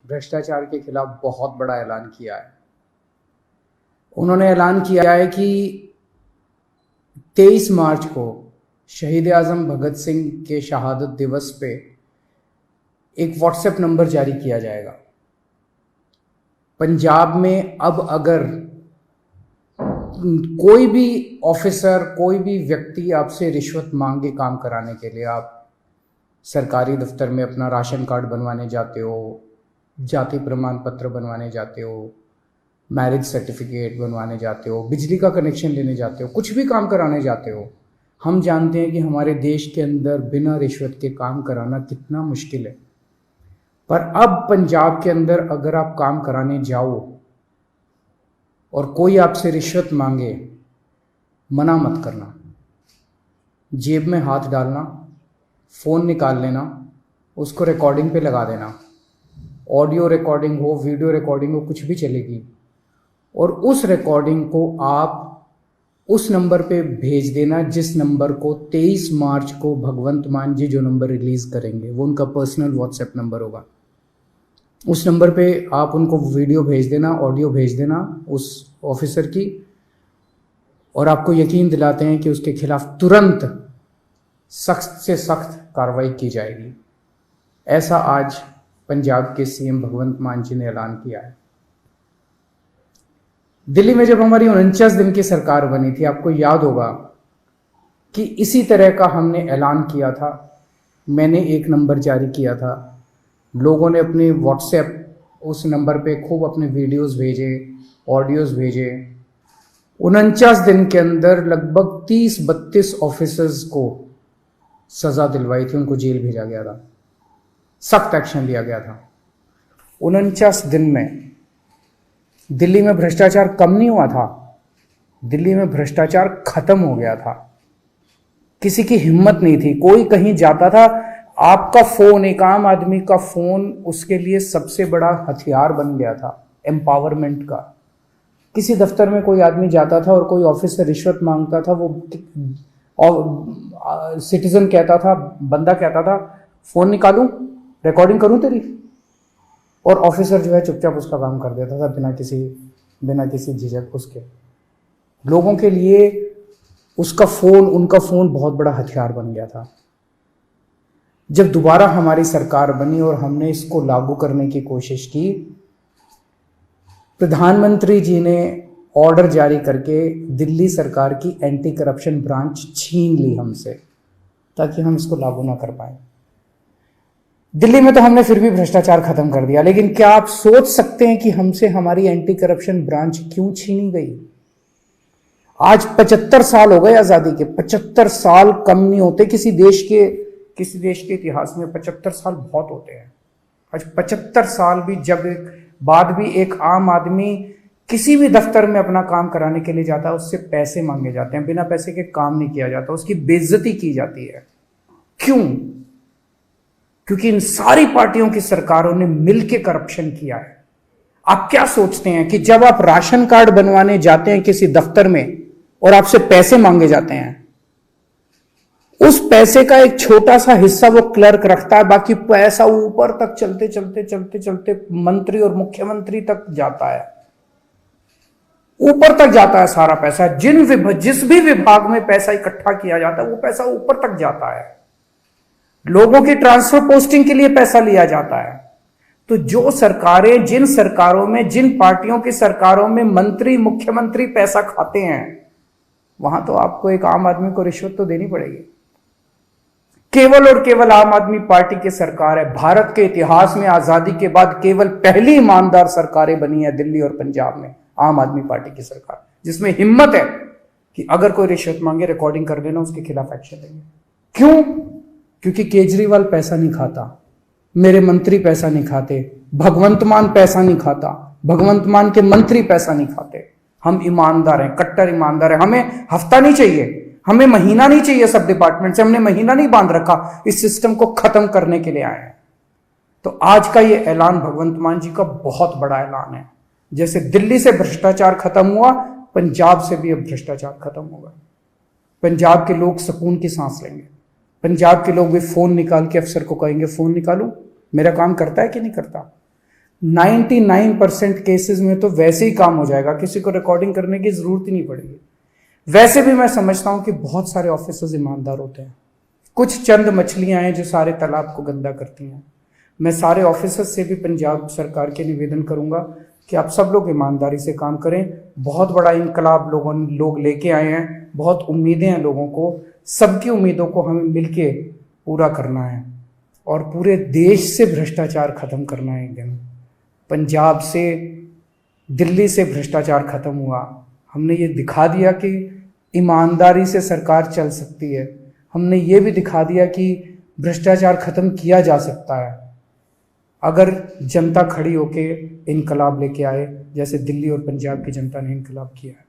भ्रष्टाचार के खिलाफ बहुत बड़ा ऐलान किया है। उन्होंने ऐलान किया है कि 23 मार्च को शहीद आजम भगत सिंह के शहादत दिवस पे एक व्हाट्सएप नंबर जारी किया जाएगा। पंजाब में अब अगर कोई भी ऑफिसर, कोई भी व्यक्ति आपसे रिश्वत मांगे काम कराने के लिए, आप सरकारी दफ्तर में अपना राशन कार्ड बनवाने जाते हो, जाति प्रमाण पत्र बनवाने जाते हो, मैरिज सर्टिफिकेट बनवाने जाते हो, बिजली का कनेक्शन लेने जाते हो, कुछ भी काम कराने जाते हो, हम जानते हैं कि हमारे देश के अंदर बिना रिश्वत के काम कराना कितना मुश्किल है। पर अब पंजाब के अंदर अगर आप काम कराने जाओ और कोई आपसे रिश्वत मांगे, मना मत करना। जेब में हाथ डालना, फ़ोन निकाल लेना, उसको रिकॉर्डिंग पे लगा देना। ऑडियो रिकॉर्डिंग हो, वीडियो रिकॉर्डिंग हो, कुछ भी चलेगी। और उस रिकॉर्डिंग को आप उस नंबर पे भेज देना जिस नंबर को 23 मार्च को भगवंत मान जी जो नंबर रिलीज़ करेंगे, वो उनका पर्सनल व्हाट्सएप नंबर होगा। उस नंबर पे आप उनको वीडियो भेज देना, ऑडियो भेज देना उस ऑफिसर की, और आपको यकीन दिलाते हैं कि उसके खिलाफ तुरंत सख्त से सख्त कार्रवाई की जाएगी। ऐसा आज पंजाब के सीएम भगवंत मान जी ने ऐलान किया है। दिल्ली में जब हमारी 49 दिन की सरकार बनी थी, आपको याद होगा कि इसी तरह का हमने ऐलान किया था। मैंने एक नंबर जारी किया था, लोगों ने अपने व्हाट्सएप उस नंबर पे खूब अपने वीडियोस भेजे, ऑडियोज भेजे। 49 दिन के अंदर लगभग 30-32 ऑफिसर्स को सज़ा दिलवाई थी, उनको जेल भेजा गया था, सख्त एक्शन लिया गया था। 49 दिन में दिल्ली में भ्रष्टाचार कम नहीं हुआ था, दिल्ली में भ्रष्टाचार खत्म हो गया था। किसी की हिम्मत नहीं थी, कोई कहीं जाता था, आपका फोन, एक आम आदमी का फोन उसके लिए सबसे बड़ा हथियार बन गया था एम्पावरमेंट का। किसी दफ्तर में कोई आदमी जाता था और कोई ऑफिसर रिश्वत मांगता था, वो सिटीजन कहता था, बंदा कहता था, फोन निकालूं, रिकॉर्डिंग करूं तेरी, और ऑफिसर जो है चुपचाप उसका काम कर देता था बिना किसी झिझक उसके। लोगों के लिए उसका फोन, उनका फोन बहुत बड़ा हथियार बन गया था। जब दोबारा हमारी सरकार बनी और हमने इसको लागू करने की कोशिश की, प्रधानमंत्री जी ने ऑर्डर जारी करके दिल्ली सरकार की एंटी करप्शन ब्रांच छीन ली हमसे, ताकि हम इसको लागू ना कर पाए। दिल्ली में तो हमने फिर भी भ्रष्टाचार खत्म कर दिया, लेकिन क्या आप सोच सकते हैं कि हमसे हमारी एंटी करप्शन ब्रांच क्यों छीनी गई? आज 75 साल हो गए आजादी के। 75 साल कम नहीं होते किसी देश के इतिहास में। 75 साल बहुत होते हैं। आज 75 साल भी बाद भी एक आम आदमी किसी भी दफ्तर में अपना काम कराने के लिए जाता है, उससे पैसे मांगे जाते हैं, बिना पैसे के काम नहीं किया जाता, उसकी बेइज्जती की जाती है। क्यों? क्योंकि इन सारी पार्टियों की सरकारों ने मिलकर करप्शन किया है। आप क्या सोचते हैं कि जब आप राशन कार्ड बनवाने जाते हैं किसी दफ्तर में और आपसे पैसे मांगे जाते हैं, उस पैसे का एक छोटा सा हिस्सा वो क्लर्क रखता है, बाकी पैसा ऊपर तक चलते मंत्री और मुख्यमंत्री तक जाता है, ऊपर तक जाता है सारा पैसा। जिस भी विभाग में पैसा इकट्ठा किया जाता है वो पैसा ऊपर तक जाता है। लोगों की ट्रांसफर पोस्टिंग के लिए पैसा लिया जाता है। तो जो सरकारें, जिन सरकारों में, जिन पार्टियों की सरकारों में मंत्री, मुख्यमंत्री पैसा खाते हैं, वहां तो आपको एक आम आदमी को रिश्वत तो देनी पड़ेगी। केवल और केवल आम आदमी पार्टी की सरकार है। भारत के इतिहास में आजादी के बाद केवल पहली ईमानदार सरकारें बनी है दिल्ली और पंजाब में, आम आदमी पार्टी की सरकार, जिसमें हिम्मत है कि अगर कोई रिश्वत मांगे, रिकॉर्डिंग कर देना, उसके खिलाफ एक्शन लेंगे। क्यों? क्योंकि केजरीवाल पैसा नहीं खाता, मेरे मंत्री पैसा नहीं खाते, भगवंत मान पैसा नहीं खाता, भगवंत मान के मंत्री पैसा नहीं खाते। हम ईमानदार हैं, कट्टर ईमानदार हैं। हमें हफ्ता नहीं चाहिए, हमें महीना नहीं चाहिए। सब डिपार्टमेंट से हमने महीना नहीं बांध रखा, इस सिस्टम को खत्म करने के लिए आए हैं। तो आज का ये ऐलान भगवंत मान जी का बहुत बड़ा ऐलान है। जैसे दिल्ली से भ्रष्टाचार खत्म हुआ, पंजाब से भी अब भ्रष्टाचार खत्म होगा। पंजाब के लोग सुकून की सांस लेंगे। पंजाब के लोग भी फोन निकाल के अफसर को कहेंगे, फोन निकालूं, मेरा काम करता है कि नहीं करता। 99% केसेस में तो वैसे ही काम हो जाएगा, किसी को रिकॉर्डिंग करने की जरूरत ही नहीं पड़ेगी। वैसे भी मैं समझता हूं कि बहुत सारे ऑफिसर्स ईमानदार होते हैं, कुछ चंद मछलियां हैं जो सारे तालाब को गंदा करती हैं। मैं सारे ऑफिसर्स से भी पंजाब सरकार के निवेदन करूंगा कि आप सब लोग ईमानदारी से काम करें। बहुत बड़ा इनकलाब लोग लेके आए हैं, बहुत उम्मीदें हैं लोगों को, सबकी उम्मीदों को हमें मिलके पूरा करना है और पूरे देश से भ्रष्टाचार खत्म करना है। एक दिन पंजाब से, दिल्ली से भ्रष्टाचार खत्म हुआ, हमने ये दिखा दिया कि ईमानदारी से सरकार चल सकती है, हमने ये भी दिखा दिया कि भ्रष्टाचार खत्म किया जा सकता है अगर जनता खड़ी होके इनकलाब लेके आए, जैसे दिल्ली और पंजाब की जनता ने इनकलाब किया है।